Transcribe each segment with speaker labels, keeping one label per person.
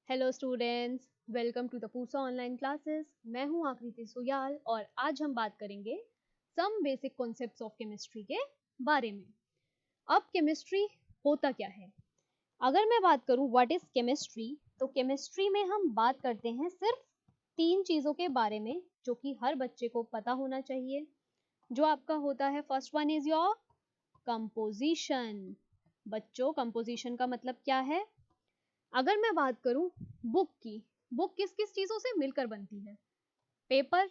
Speaker 1: Hello students, welcome to the Pusa online classes. मैं हूं आकृति सुयाल और आज हम बात करेंगे some basic concepts of chemistry के बारे में। अब केमिस्ट्री होता क्या है? अगर मैं बात करूं व्हाट इज केमिस्ट्री, तो केमिस्ट्री में हम बात करते हैं सिर्फ 3 चीज़ों के बारे में जो कि हर बच्चे को पता होना चाहिए। जो आपका होता है, first one is your composition. बच्चों, कंपोजिशन का मतलब क्या है? अगर मैं बात करूं बुक की, बुक किस किस चीजों से मिलकर बनती है? पेपर,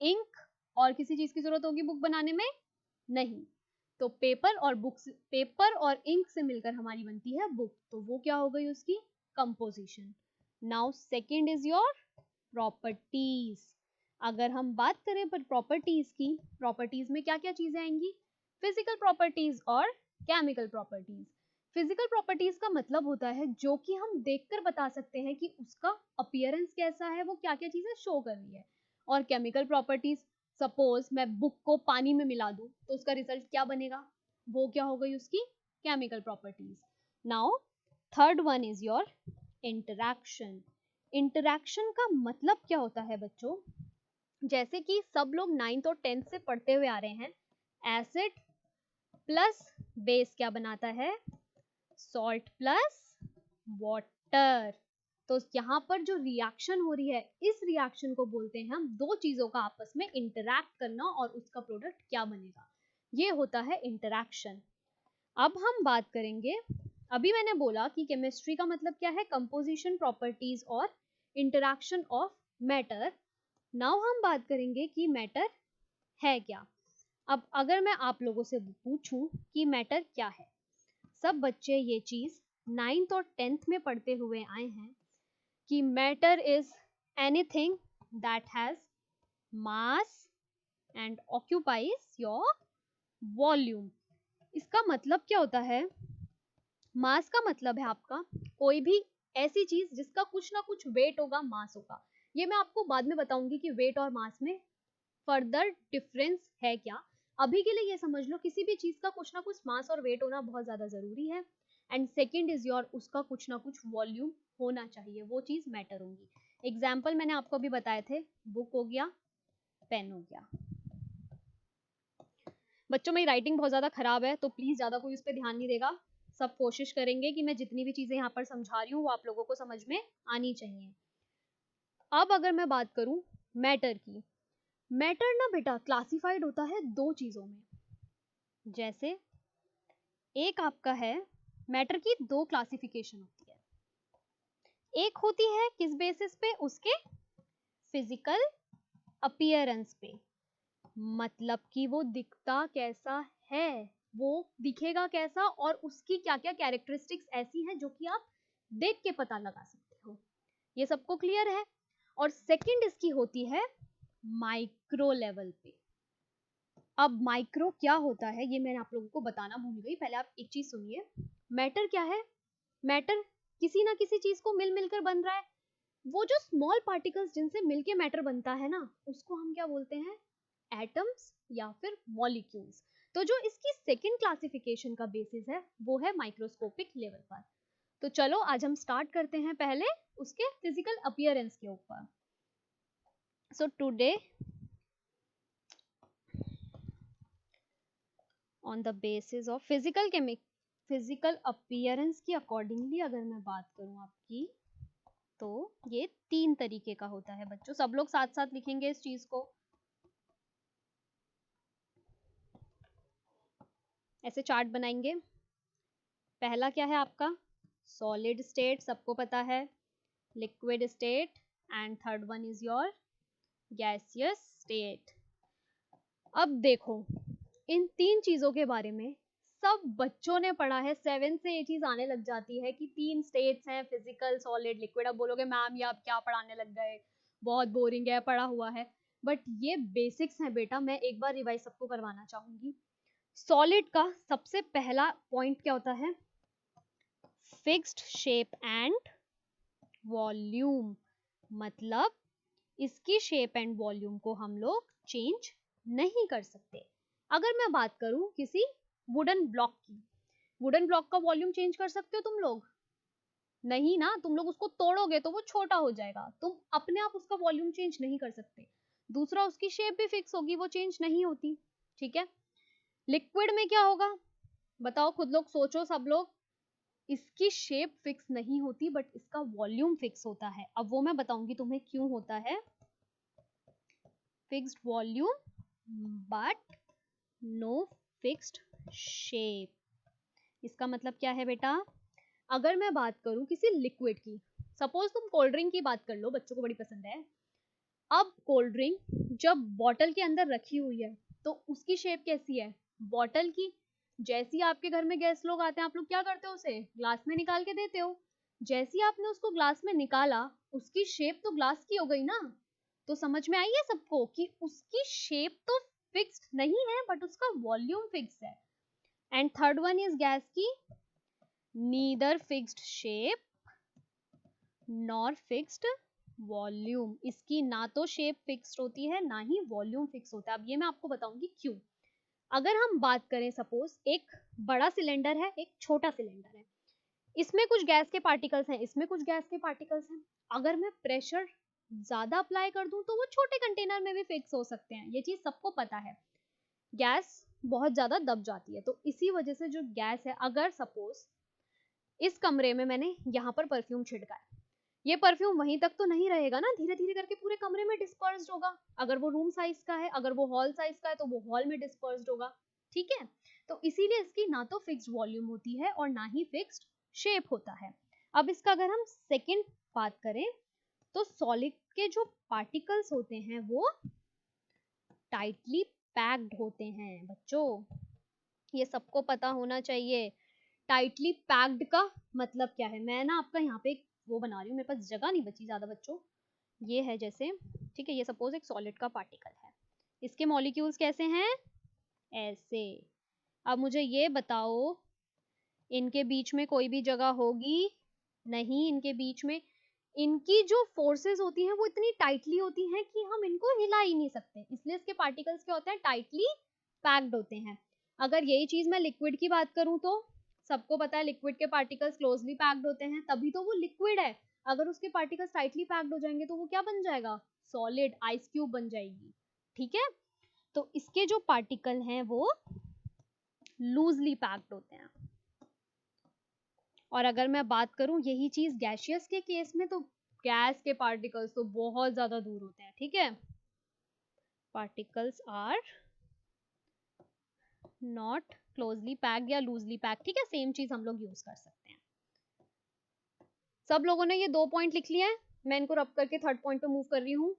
Speaker 1: इंक और किसी चीज की जरूरत होगी बुक बनाने में? नहीं। तो पेपर और इंक से मिलकर हमारी बनती है बुक, तो वो क्या हो गई उसकी composition. Now second is your properties. अगर हम बात करें पर प्रॉपर्टीज की, प्रॉपर्टीज में क्या क्या चीजें आएंगी? फिजिकल प्रॉपर्टीज और केमिकल प्रॉपर्टीज। फिजिकल प्रॉपर्टीज का मतलब होता है जो कि हम देखकर बता सकते हैं कि उसका अपीयरेंस कैसा है, वो क्या क्या चीजें शो कर रही है। और केमिकल प्रॉपर्टीज, सपोज मैं बुक को पानी में मिला दूं तो उसका रिजल्ट क्या बनेगा? वो क्या हो गई उसकी chemical properties. Now third one is your interaction. Interaction का मतलब क्या होता है बच्चों? जैसे कि सब लोग 9th और 10th से पढ़ते हुए आ रहे हैं, एसिड प्लस बेस क्या बनाता है? Salt plus water. तो यहाँ पर जो रिएक्शन हो रही है, इस रिएक्शन को बोलते हैं हम दो चीजों का आपस में इंटरैक्ट करना और उसका प्रोडक्ट क्या बनेगा, ये होता है इंटरैक्शन। अब हम बात करेंगे, अभी मैंने बोला कि केमिस्ट्री का मतलब क्या है? कंपोजिशन, प्रॉपर्टीज और इंटरैक्शन ऑफ मैटर। नाउ हम बात करेंगे कि मैटर है क्या। अब अगर मैं आप लोगों से पूछूं कि मैटर क्या है, सब बच्चे ये चीज 9th और 10th में पढ़ते हुए आए हैं कि matter is anything that has mass and occupies your volume. इसका मतलब क्या होता है? मास का मतलब है आपका कोई भी ऐसी चीज जिसका कुछ ना कुछ वेट होगा, मास होगा। ये मैं आपको बाद में बताऊंगी कि वेट और मास में फर्दर डिफरेंस है क्या। अभी के लिए ये समझ लो, किसी भी चीज का कुछ ना कुछ मास और वेट होना बहुत ज्यादा जरूरी है। एंड सेकेंड इज योर, उसका कुछ ना कुछ वॉल्यूम होना चाहिए, वो चीज मैटर होगी। एग्जाम्पल मैंने आपको अभी बताए थे, बुक हो गया, पेन हो गया। बच्चों, मेरी राइटिंग बहुत ज्यादा खराब है तो प्लीज ज्यादा कोई उस पर ध्यान नहीं देगा। सब कोशिश करेंगे कि मैं जितनी भी चीजें यहाँ पर समझा रही हूँ वो आप लोगों को समझ में आनी चाहिए। अब अगर मैं बात करूं मैटर की, मैटर ना बेटा क्लासिफाइड होता है दो चीजों में। जैसे एक आपका है, मैटर की दो क्लासिफिकेशन होती है। एक होती है किस बेसिस पे? उसके फिजिकल अपीयरेंस पे, मतलब कि वो दिखता कैसा है, वो दिखेगा कैसा और उसकी क्या क्या कैरेक्टरिस्टिक्स ऐसी हैं जो कि आप देख के पता लगा सकते हो। ये सबको क्लियर है? और सेकंड इसकी होती है माइक्रो लेवल पे। अब माइक्रो क्या होता है ये मैंने आप लोगों को बताना भूल गई, पहले आप एक चीज सुनिए। मैटर क्या है? मैटर किसी ना किसी चीज को मिल मिलकर बन रहा है। वो जो स्मॉल पार्टिकल्स जिनसे मिलके मैटर बनता है ना, उसको हम क्या बोलते हैं? एटम्स या फिर मॉलिक्यूल्स। तो जो इसकी सेकंड क्लासिफिकेशन का बेसिस है वो है माइक्रोस्कोपिक लेवल पर। तो चलो आज हम स्टार्ट करते हैं पहले उसके फिजिकल अपीयरेंस के ऊपर। So today on the basis of physical appearance की अकॉर्डिंगली अगर मैं बात करूं आपकी, तो ये 3 तरीके का होता है बच्चों। सब लोग साथ साथ लिखेंगे इस चीज को, ऐसे चार्ट बनाएंगे। पहला क्या है आपका? सॉलिड स्टेट, सबको पता है, liquid state and third one is your gaseous state. अब देखो, इन 3 चीजों के बारे में सब बच्चों ने पढ़ा है। 7 से ये चीज आने लग जाती है कि 3 स्टेट्स हैं, फिजिकल, सॉलिड, लिक्विड। अब बोलोगे मैम ये आप क्या पढ़ाने लग गए, बहुत बोरिंग है, पढ़ा हुआ है। बट ये बेसिक्स हैं बेटा, मैं एक बार रिवाइज सबको करवाना चाहूंगी। सॉलिड का सबसे पहला पॉइंट क्या होता है? Fixed shape and volume. मतलब इसकी शेप एंड वॉल्यूम को हम लोग चेंज नहीं कर सकते। अगर मैं बात करूं किसी वुडन ब्लॉक की, वुडन ब्लॉक का वॉल्यूम चेंज कर सकते हो तुम लोग? नहीं ना, तुम लोग उसको तोड़ोगे तो वो छोटा हो जाएगा, तुम अपने आप उसका वॉल्यूम चेंज नहीं कर सकते। दूसरा, उसकी शेप भी फिक्स होगी, वो चेंज नहीं होती, ठीक है। लिक्विड में क्या होगा, बताओ खुद लोग सोचो सब लोग। इसकी शेप फिक्स नहीं होती बट इसका वॉल्यूम फिक्स होता है। अब वो मैं बताऊंगी तुम्हें क्यों होता है। Fixed volume but no fixed shape. इसका मतलब क्या है बेटा, अगर मैं बात करूं किसी लिक्विड की, सपोज तुम कोल्ड ड्रिंक की बात कर लो, बच्चों को बड़ी पसंद है। अब कोल्ड ड्रिंक जब बॉटल के अंदर रखी हुई है तो उसकी शेप कैसी है, बॉटल की। जैसी आपके घर में गेस्ट लोग आते हैं, आप लोग क्या करते हो, उसे ग्लास में निकाल के देते हो। जैसी आपने उसको ग्लास में निकाला, उसकी शेप तो ग्लास की हो गई ना। तो समझ में आई है सबको कि उसकी शेप तो फिक्स्ड नहीं है बट उसका वॉल्यूम फिक्स है। And third one is gas की, neither fixed shape nor fixed volume. इसकी ना तो शेप फिक्स्ड होती है ना ही वॉल्यूम फिक्स होता है। अब ये मैं आपको बताऊंगी क्यों। अगर हम बात करें, सपोज एक बड़ा सिलेंडर है, एक छोटा सिलेंडर है, इसमें कुछ गैस के पार्टिकल्स हैं, इसमें कुछ गैस के पार्टिकल्स हैं। अगर मैं प्रेशर ज्यादा अप्लाई कर दूं तो वो छोटे कंटेनर में भी फिक्स हो सकते हैं, ये चीज सबको पता है। गैस बहुत ज्यादा दब जाती है, तो इसी वजह से जो गैस है, अगर सपोज इस कमरे में मैंने यहाँ पर परफ्यूम छिड़का है, ये परफ्यूम वहीं तक तो नहीं रहेगा ना, धीरे धीरे करके पूरे कमरे में डिस्पर्स्ड होगा। अगर वो रूम साइज का है, अगर वो हॉल साइज का है, तो वो हॉल में डिस्पर्स्ड होगा, ठीक है। तो इसीलिए इसकी ना तो फिक्स्ड वॉल्यूम होती है और ना ही फिक्स्ड शेप होता है। अब इसका अगर हम सेकेंड बात करें, तो सॉलिड के जो पार्टिकल्स होते हैं वो टाइटली पैक्ड होते हैं बच्चों, ये सबको पता होना चाहिए। टाइटली पैक्ड का मतलब क्या है, मैं ना आपका यहाँ पे एक वो बना रही हूँ, मेरे पास जगह नहीं बची ज्यादा बच्चों। ये है जैसे, ठीक है, ये सपोज एक सॉलिड का पार्टिकल है, इसके मॉलिक्यूल्स कैसे हैं, ऐसे। अब मुझे ये बताओ, इनके बीच में कोई भी जगह होगी नहीं, इनके बीच में इनकी जो फोर्सेस होती हैं वो इतनी टाइटली होती हैं कि हम इनको हिला ही नहीं सकते, इसलिए इसके पार्टिकल्स क्या होते हैं, टाइटली पैक्ड होते हैं। अगर यही चीज मैं लिक्विड की बात करूं तो सबको पता है लिक्विड के पार्टिकल्स क्लोजली पैक्ड होते हैं, तभी तो वो लिक्विड है। अगर उसके पार्टिकल्स टाइटली पैक्ड हो जाएंगे तो वो क्या बन जाएगा, सॉलिड, आइस क्यूब बन जाएगी, ठीक है। तो इसके जो पार्टिकल हैं वो लूजली पैक्ड होते हैं। और अगर मैं बात करूं यही चीज गैसियस के केस में, तो गैस के पार्टिकल्स तो बहुत ज्यादा दूर होते हैं, ठीक है। Particles are not closely packed या लूजली पैक्ड, ठीक है, सेम चीज हम लोग यूज कर सकते हैं। सब लोगों ने ये 2 पॉइंट लिख लिए हैं, मैं इनको रब करके थर्ड पॉइंट पे मूव कर रही हूँ।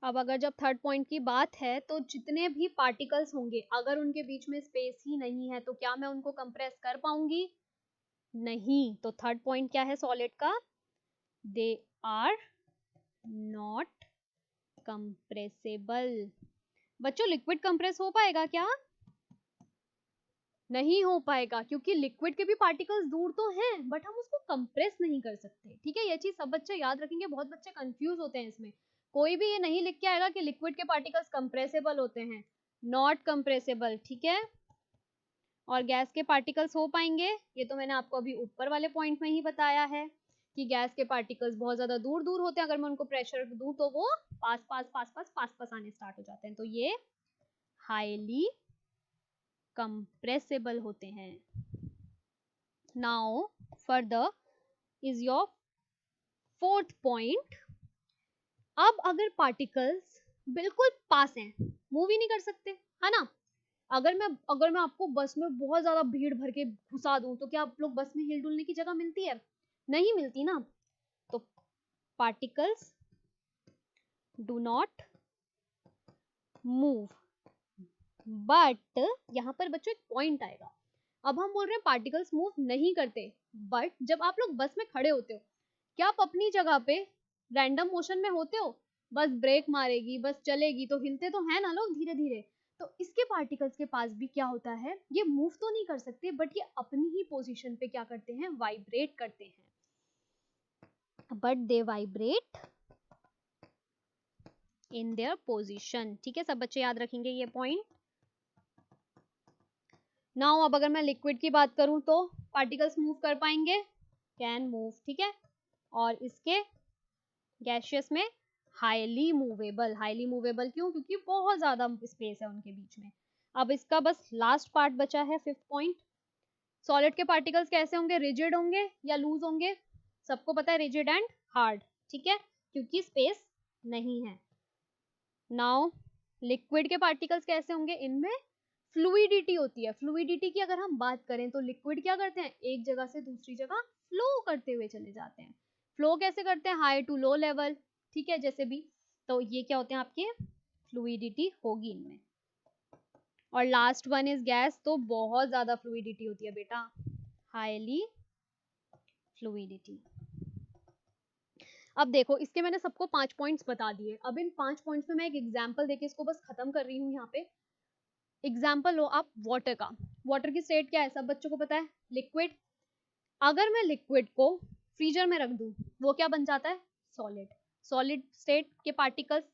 Speaker 1: अब अगर जब थर्ड पॉइंट की बात है, तो जितने भी पार्टिकल्स होंगे अगर उनके बीच में स्पेस ही नहीं है तो क्या मैं उनको कंप्रेस कर पाऊंगी, नहीं। तो थर्ड पॉइंट क्या है सॉलिड का, दे आर नॉट कंप्रेसेबल। बच्चों लिक्विड कंप्रेस हो पाएगा क्या, नहीं हो पाएगा, क्योंकि लिक्विड के भी पार्टिकल्स दूर तो हैं बट हम उसको कंप्रेस नहीं कर सकते, ठीक है। ये चीज सब बच्चे याद रखेंगे, बहुत बच्चे कंफ्यूज होते हैं इसमें। कोई भी ये नहीं लिख के आएगा कि लिक्विड के पार्टिकल्स कंप्रेसेबल होते हैं, नॉट कंप्रेसेबल, ठीक है। और गैस के पार्टिकल्स हो पाएंगे, ये तो मैंने आपको अभी ऊपर वाले पॉइंट में ही बताया है कि गैस के पार्टिकल्स बहुत ज्यादा दूर दूर होते हैं, अगर मैं उनको प्रेशर दूं तो वो पास पास पास पास पास पास आने स्टार्ट हो जाते हैं, तो ये हाईली कंप्रेसेबल होते हैं। Now further is your fourth point. अब अगर पार्टिकल्स बिल्कुल पास हैं, मूव ही नहीं कर सकते, है ना। अगर मैं आपको बस में बहुत ज्यादा भीड़ भर के घुसा दूं तो क्या आप लोग बस में हिल डुलने की जगह मिलती है, नहीं मिलती ना। तो particles do not move, but यहाँ पर बच्चों एक पॉइंट आएगा। अब हम बोल रहे हैं पार्टिकल्स मूव नहीं करते, बट जब आप लोग बस में खड़े होते हो, क्या आप अपनी जगह पे रैंडम मोशन में होते हो, बस ब्रेक मारेगी, बस चलेगी, तो हिलते तो है ना लोग धीरे धीरे। तो इसके पार्टिकल्स के पास भी क्या होता है, ये मूव तो नहीं कर सकते बट ये अपनी ही पोजीशन पे क्या करते हैं, वाइब्रेट करते हैं। But they vibrate in their position. ठीक है, सब बच्चे याद रखेंगे ये पॉइंट। नाउ अब अगर मैं लिक्विड की बात करूं तो पार्टिकल्स मूव कर पाएंगे, कैन मूव, ठीक है। और इसके गैशियस में हाईली मूवेबल, हाईली मूवेबल क्यों? क्योंकि बहुत ज्यादा स्पेस है उनके बीच में। अब इसका बस लास्ट पार्ट बचा है, फिफ्थ पॉइंट। सॉलिड के पार्टिकल्स कैसे होंगे? रिजिड होंगे या लूज होंगे? सबको पता है रिजिड एंड हार्ड, ठीक है, क्योंकि स्पेस नहीं है। नाउ लिक्विड के पार्टिकल्स कैसे होंगे? इनमें फ्लूइडिटी होती है। फ्लूइडिटी की अगर हम बात करें तो लिक्विड क्या करते हैं? एक जगह से दूसरी जगह फ्लो करते हुए चले जाते हैं। फ्लो कैसे करते हैं? हाई टू लो लेवल, ठीक है, जैसे भी। तो ये क्या होते हैं आपके? फ्लूइडिटी होगी इनमें। और लास्ट वन इज गैस, तो बहुत ज्यादा फ्लूइडिटी होती है बेटा, हाईली फ्लूइडिटी। अब देखो, इसके मैंने सबको 5 पॉइंट्स बता दिए। अब इन 5 पॉइंट्स में मैं एक एग्जांपल देके इसको बस खत्म कर रही हूँ यहाँ पे। एग्जाम्पल लो आप वाटर का। वाटर की स्टेट क्या है? सब बच्चों को पता है, लिक्विड। अगर मैं लिक्विड को फ्रीजर में रख दूं, वो क्या बन जाता है? सॉलिड। सॉलिड स्टेट के पार्टिकल्स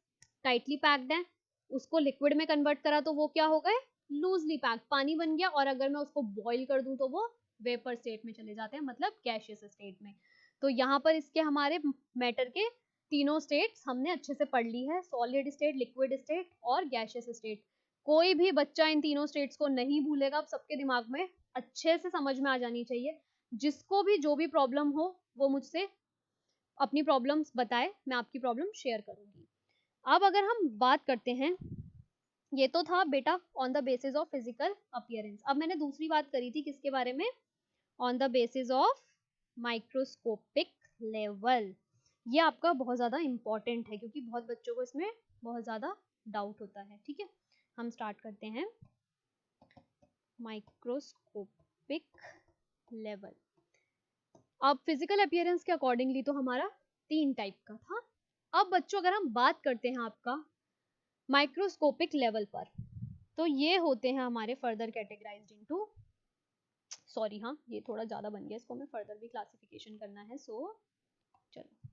Speaker 1: टाइटली पैक्ड हैं, उसको लिक्विड में कन्वर्ट करा तो वो क्या हो गए? लूजली पैक्ड, पानी बन गया। और अगर मैं उसको बॉईल कर दूं तो वो वेपर स्टेट में चले जाते हैं, मतलब गैशियस स्टेट में। तो यहाँ पर इसके हमारे मैटर के तीनों स्टेट्स हमने अच्छे से पढ़ ली है, सॉलिड स्टेट, लिक्विड स्टेट और गैशियस स्टेट। कोई भी बच्चा इन तीनों स्टेट्स को नहीं भूलेगा, अब सबके दिमाग में अच्छे से समझ में आ जानी चाहिए। जिसको भी जो भी प्रॉब्लम हो वो मुझसे अपनी प्रॉब्लम्स बताए, मैं आपकी प्रॉब्लम शेयर करूंगी। अब अगर हम बात करते हैं, ये तो था बेटा on the basis of physical appearance. अब मैंने दूसरी बात करी थी किसके बारे में? On the basis of microscopic level. ये आपका बहुत ज्यादा इंपॉर्टेंट है क्योंकि बहुत बच्चों को इसमें बहुत ज्यादा डाउट होता है, ठीक है। हम स्टार्ट करते हैं। Microscopic level. अब फिजिकल अपीयरेंस के अकॉर्डिंगली तो हमारा 3 टाइप का था। अब बच्चों अगर हम बात करते हैं आपका माइक्रोस्कोपिक लेवल पर, तो ये होते हैं हमारे फर्दर कैटेगराइज्ड इनटू, सॉरी हाँ ये थोड़ा ज्यादा बन गया, इसको हमें फर्दर भी क्लासिफिकेशन करना है। सो चलो,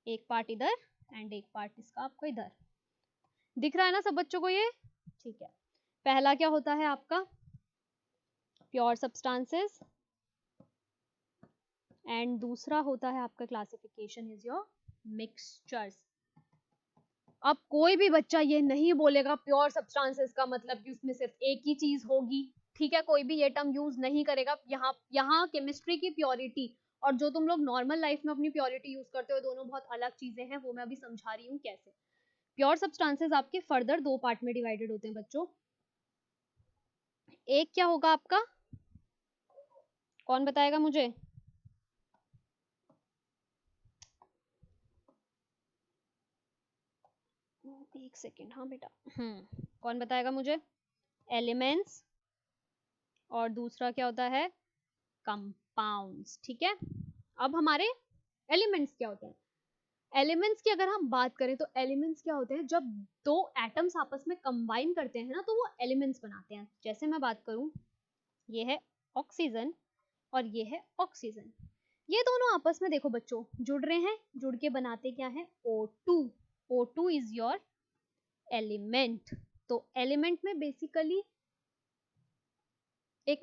Speaker 1: एक पार्ट इधर एंड एक पार्ट इसका आपको इधर दिख रहा है ना सब बच्चों को ये? ठीक है। पहला क्या होता है आपका? Pure substances. एंड दूसरा होता है आपका क्लासिफिकेशन इज योर मिक्सचर्स। अब कोई भी बच्चा ये नहीं बोलेगा प्योर सब्सटेंसेस का मतलब कि उसमें सिर्फ एक ही चीज होगी, ठीक है। कोई भी ये टर्म यूज नहीं करेगा। यहाँ केमिस्ट्री की प्योरिटी और जो तुम लोग नॉर्मल लाइफ में अपनी प्योरिटी यूज करते हो, दोनों बहुत अलग चीजें हैं, वो मैं अभी समझा रही हूँ कैसे। प्योर सब्सटेंसेस आपके फर्दर 2 पार्ट में डिवाइडेड होते हैं बच्चों। एक क्या होगा आपका? कौन बताएगा मुझे? एक सेकेंड, हाँ बेटा, कौन बताएगा मुझे? एलिमेंट्स। और दूसरा क्या होता है? कंपाउंड्स, ठीक है। अब हमारे एलिमेंट्स क्या होते हैं? एलिमेंट्स की अगर हम बात करें तो एलिमेंट्स क्या होते हैं? जब 2 एटम्स आपस में कंबाइन करते हैं ना, तो वो एलिमेंट्स बनाते हैं। जैसे मैं बात करूं, ये है ऑक्सीजन और ये है ऑक्सीजन। ये दोनों आपस में देखो बच्चों जुड़ रहे हैं, जुड़ के बनाते क्या है? O2। O2 is your element. तो एलिमेंट में बेसिकली एक,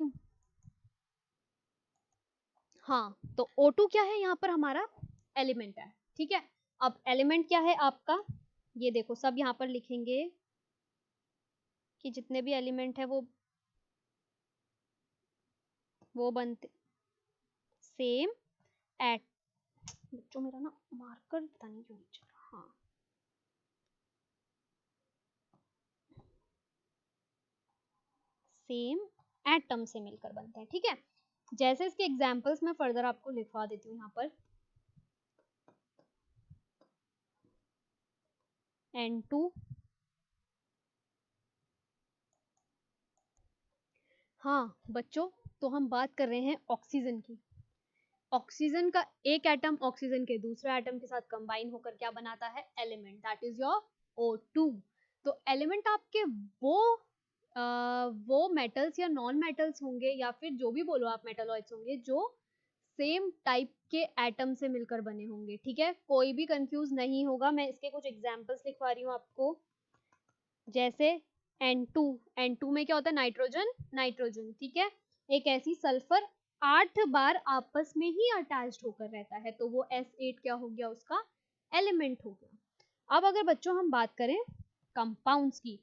Speaker 1: हाँ, तो O2 क्या है? यहाँ पर हमारा एलिमेंट है, ठीक है। अब एलिमेंट क्या है आपका? ये देखो सब यहाँ पर लिखेंगे कि जितने भी एलिमेंट है वो बनते सेम एट, बच्चों मेरा ना मार्कर पता नहीं क्यों नहीं चल रहा, हाँ, सेम एटम से मिलकर बनते हैं, ठीक है। जैसे इसके एग्जांपल्स मैं फर्दर आपको लिखवा देती हूँ यहाँ पर। N2, हाँ बच्चों, तो हम बात कर रहे हैं ऑक्सीजन की। ऑक्सीजन का एक एटम ऑक्सीजन के दूसरे एटम के साथ कंबाइन होकर क्या बनाता है? Element, that is your O2। तो एलिमेंट आपके वो मेटल्स या नॉन मेटल्स होंगे, या फिर जो भी बोलो आप, मेटलॉइड्स होंगे जो सेम टाइप के एटम से मिलकर बने होंगे, ठीक है, कोई भी कंफ्यूज नहीं होगा। मैं इसके कुछ एग्जांपल्स लिखवा रही हूँ आपको, जैसे N2, N2 में क्या होता है, नाइट्रोजन, नाइट्रोजन, ठीक है, एक ऐसी सल्फर 8 बार आपस में ही अटैच्ड होकर रहता है, तो वो S8 क्या हो गया, उसका एलिमेंट हो गया। अब अगर बच्चों हम बात करें कंपाउंड्स की,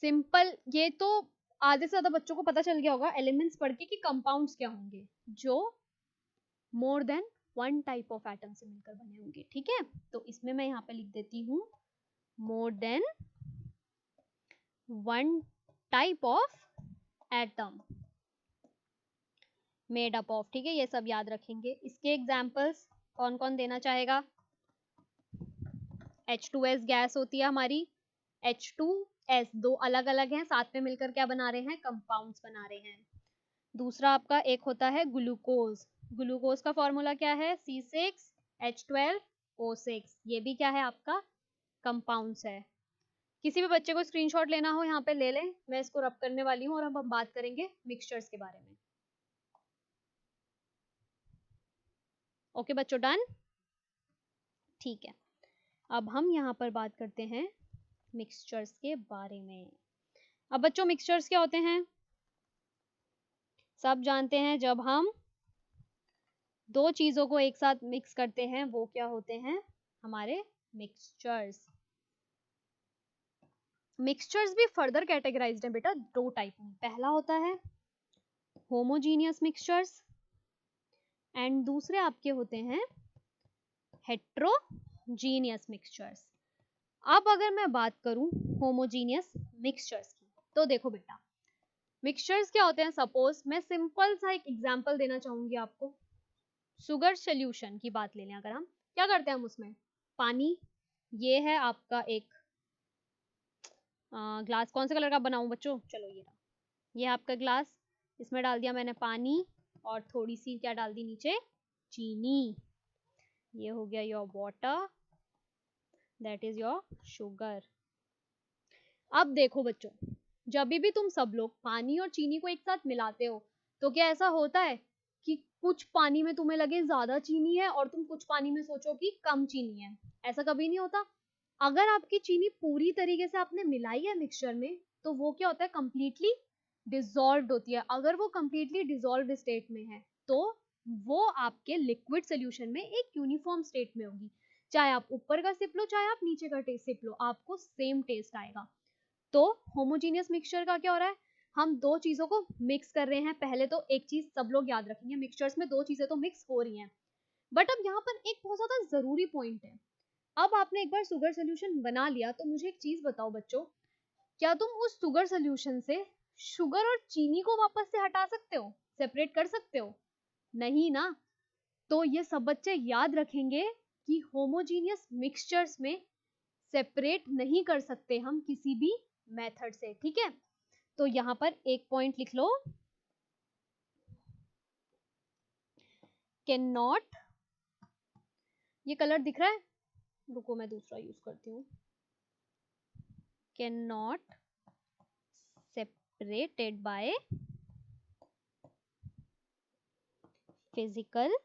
Speaker 1: सिंपल, ये तो आधे से ज्यादा बच्चों को पता चल गया होगा एलिमेंट्स पढ़ के कि कंपाउंड्स क्या होंगे, जो more than one type of atom से मिलकर बने होंगे, ठीक है। तो इसमें मैं यहाँ पे लिख देती हूँ more than one type of atom made up of, ठीक है, ये सब याद रखेंगे। इसके एग्जांपल्स कौन कौन देना चाहेगा? H2S गैस होती है हमारी, H2S दो अलग अलग हैं, साथ में मिलकर क्या बना रहे हैं, कंपाउंड्स बना रहे हैं। दूसरा आपका एक होता है ग्लूकोज, ग्लूकोज का फॉर्मूला क्या है, C6H12O6, ये भी क्या है आपका कंपाउंड्स है। किसी भी बच्चे को स्क्रीनशॉट लेना हो यहाँ पे ले लें, मैं इसको रब करने वाली हूँ और अब हम बात करेंगे मिक्सचर्स के बारे में। ओके बच्चों, डन, ठीक है। अब हम यहाँ पर बात करते हैं मिक्सचर्स के बारे में। अब बच्चों मिक्सचर्स क्या होते हैं, सब जानते हैं, जब हम दो चीजों को एक साथ मिक्स करते हैं वो क्या होते हैं, हमारे मिक्सचर्स। मिक्सचर्स भी फर्दर कैटेगराइज्ड है बेटा दो टाइप में, पहला होता है होमोजीनियस मिक्सचर्स एंड दूसरे आपके होते हैं हेट्रोजीनियस मिक्सचर्स। अब अगर मैं बात करूं होमोजीनियस मिक्सचर्स की, तो देखो बेटा मिक्सचर्स क्या होते हैं, सपोज मैं सिंपल सा एक एग्जांपल देना चाहूंगी आपको, शुगर सोल्यूशन की बात ले लें अगर हम, क्या करते हैं हम उसमें, पानी, ये है आपका एक ग्लास, कौन से कलर का बनाऊं बच्चों, चलो ये रहा, ये आपका ग्लास, इसमें डाल दिया मैंने पानी और थोड़ी सी क्या डाल दी नीचे, चीनी, ये हो गया your water, that is your sugar. अब देखो बच्चों, जब भी तुम सब लोग पानी और चीनी को एक साथ मिलाते हो, तो क्या ऐसा होता है कि कुछ पानी में तुम्हें लगे ज्यादा चीनी है और तुम कुछ पानी में सोचो कि कम चीनी है, ऐसा कभी नहीं होता। अगर आपकी चीनी पूरी तरीके से आपने मिलाई है मिक्सचर में, तो वो क्या होता है, कंप्लीटली डिसॉल्व्ड होती है। अगर वो कंप्लीटली डिसॉल्व्ड स्टेट में है, तो वो आपके लिक्विड सोल्यूशन में एक यूनिफॉर्म स्टेट में होगी, चाहे आप ऊपर का सिप लो चाहे आप नीचे का सिप लो, आपको सेम टेस्ट आएगा। तो होमोजीनियस मिक्सचर का क्या हो रहा है, हम दो चीजों को मिक्स कर रहे हैं। पहले तो एक चीज सब लोग याद रखेंगे, मिक्सचर्स में दो चीजें तो मिक्स हो रही हैं, बट अब यहाँ पर एक बहुत ज्यादा जरूरी पॉइंट है। अब आपने एक बार शुगर सोल्यूशन बना लिया, तो मुझे एक चीज बताओ बच्चों, क्या तुम उस शुगर सोल्यूशन से शुगर और चीनी को वापस से हटा सकते हो, सेपरेट कर सकते हो? नहीं ना। तो ये सब बच्चे याद रखेंगे कि होमोजीनियस मिक्सचर्स में सेपरेट नहीं कर सकते हम किसी भी मेथड से, ठीक है। तो यहाँ पर एक पॉइंट लिख लो, कैन नॉट, ये कलर दिख रहा है, रुको मैं दूसरा यूज करती हूँ, can not separated by physical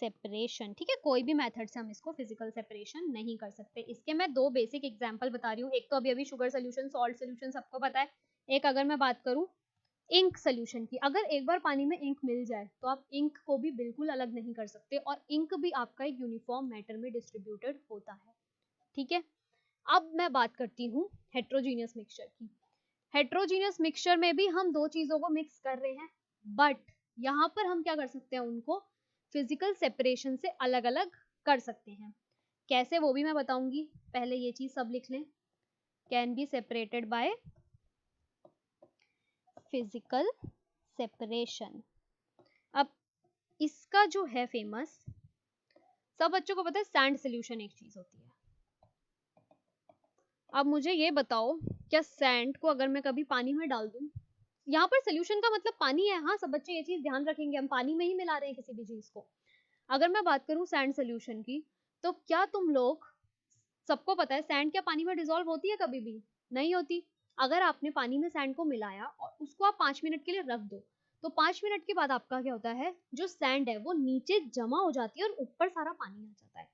Speaker 1: separation, ठीक है, कोई भी मेथड से हम इसको फिजिकल सेपरेशन नहीं कर सकते। इसके मैं दो बेसिक एग्जांपल बता रही हूँ, एक तो अभी शुगर सोल्यूशन, सॉल्ट सोल्यूशन सबको पता है, एक अगर मैं बात करूँ इंक सोल्यूशन की, अगर एक बार पानी में इंक मिल जाए तो आप इंक को भी बिल्कुल अलग नहीं कर सकते, और इंक भी आपका एक यूनिफॉर्म मैटर में डिस्ट्रीब्यूटेड होता है, ठीक है। अब मैं बात करती हूँ हेट्रोजीनियस मिक्सचर की। हेट्रोजीनियस मिक्सचर में भी हम दो चीजों को मिक्स कर रहे हैं, बट यहाँ पर हम क्या कर सकते हैं, उनको फिजिकल सेपरेशन से अलग अलग कर सकते हैं। कैसे वो भी मैं बताऊंगी, पहले ये चीज सब लिख लें, can be separated by physical separation. अब इसका जो है फेमस, सब बच्चों को पता है सैंड सोल्यूशन एक चीज होती है। अब मुझे ये बताओ, क्या सैंड को अगर मैं कभी पानी में डाल दूं, यहाँ पर सोल्यूशन का मतलब पानी है, हाँ सब बच्चे ये चीज ध्यान रखेंगे, हम पानी में ही मिला रहे हैं किसी भी चीज को। अगर मैं बात करूं सैंड सोल्यूशन की, तो क्या तुम लोग, सबको पता है सैंड क्या पानी में डिसॉल्व होती है, कभी भी नहीं होती। अगर आपने पानी में सैंड को मिलाया और उसको आप 5 मिनट के लिए रख दो, तो 5 मिनट के बाद आपका क्या होता है, जो सैंड है वो नीचे जमा हो जाती है और ऊपर सारा पानी आ जाता है।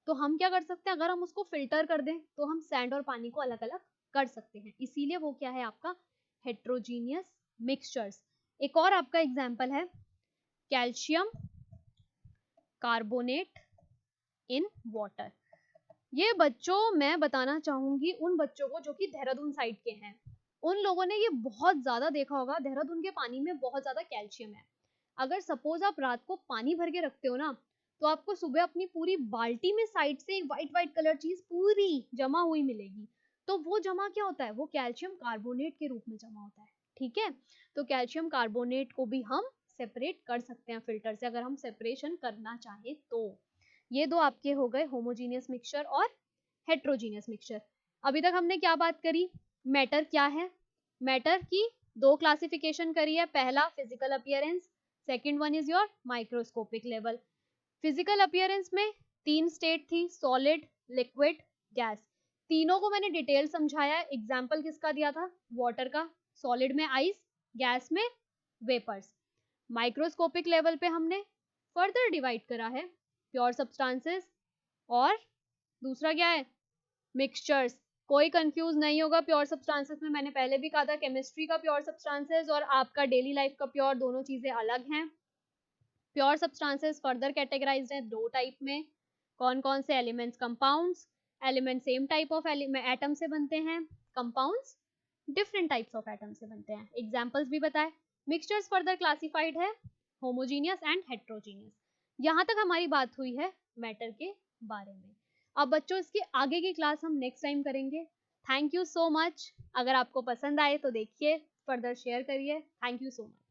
Speaker 1: तो हम क्या कर सकते हैं, अगर हम उसको फिल्टर कर दें तो हम सैंड और पानी को अलग अलग कर सकते हैं, इसीलिए वो क्या है आपका हेट्रोजीनियस मिक्सचर्स। एक और आपका एग्जाम्पल है कैल्शियम कार्बोनेट इन वाटर। ये बच्चों मैं बताना चाहूंगी उन बच्चों को जो कि देहरादून साइड के हैं, उन लोगों ने ये बहुत ज्यादा देखा होगा, देहरादून के पानी में बहुत ज्यादा कैल्शियम है। अगर सपोज आप रात को पानी भर के रखते हो ना, तो आपको सुबह अपनी पूरी बाल्टी में साइड से एक व्हाइट व्हाइट कलर चीज पूरी जमा हुई मिलेगी। तो वो जमा क्या होता है, वो कैल्शियम कार्बोनेट के रूप में जमा होता है। ठीक है, तो कैल्शियम कार्बोनेट को भी हम सेपरेट कर सकते हैं फिल्टर से, अगर हम सेपरेशन करना चाहें तो। ये दो आपके हो गए होमोजीनियस मिक्सचर और हेट्रोजीनियस मिक्सचर। अभी तक हमने क्या बात करी, मैटर क्या है, मैटर की दो क्लासिफिकेशन करी है, पहला physical appearance, second one is your microscopic level. Physical appearance में 3 स्टेट थी, सॉलिड, लिक्विड, गैस। तीनों को मैंने डिटेल समझाया है। एग्जाम्पल किसका दिया था, वाटर का, सॉलिड में आइस, गैस में वेपर्स। माइक्रोस्कोपिक लेवल पे हमने फर्दर डिवाइड करा है प्योर सब्सटेंसेस और दूसरा क्या है, मिक्सचर्स। कोई कंफ्यूज नहीं होगा, प्योर सब्सटेंसेस में मैंने पहले भी कहा था केमिस्ट्री का प्योर सब्सटेंसेस और आपका डेली लाइफ का प्योर, दोनों चीजें अलग हैं। प्योर सब्सटेंसेस फर्दर कैटेगराइज्ड हैं 2 टाइप में, कौन कौन से, elements, compounds. Element same type of atom से बनते हैं, compounds different types of atom से बनते हैं, एग्जांपल्स भी बताए। मिक्सचर्स फर्दर क्लासिफाइड है होमोजीनियस एंड हेट्रोजीनियस। यहाँ तक हमारी बात हुई है मैटर के बारे में। अब बच्चों इसके आगे की क्लास हम नेक्स्ट टाइम करेंगे। Thank you so much. अगर आपको पसंद आए तो देखिए, फर्दर शेयर करिए। Thank you so much.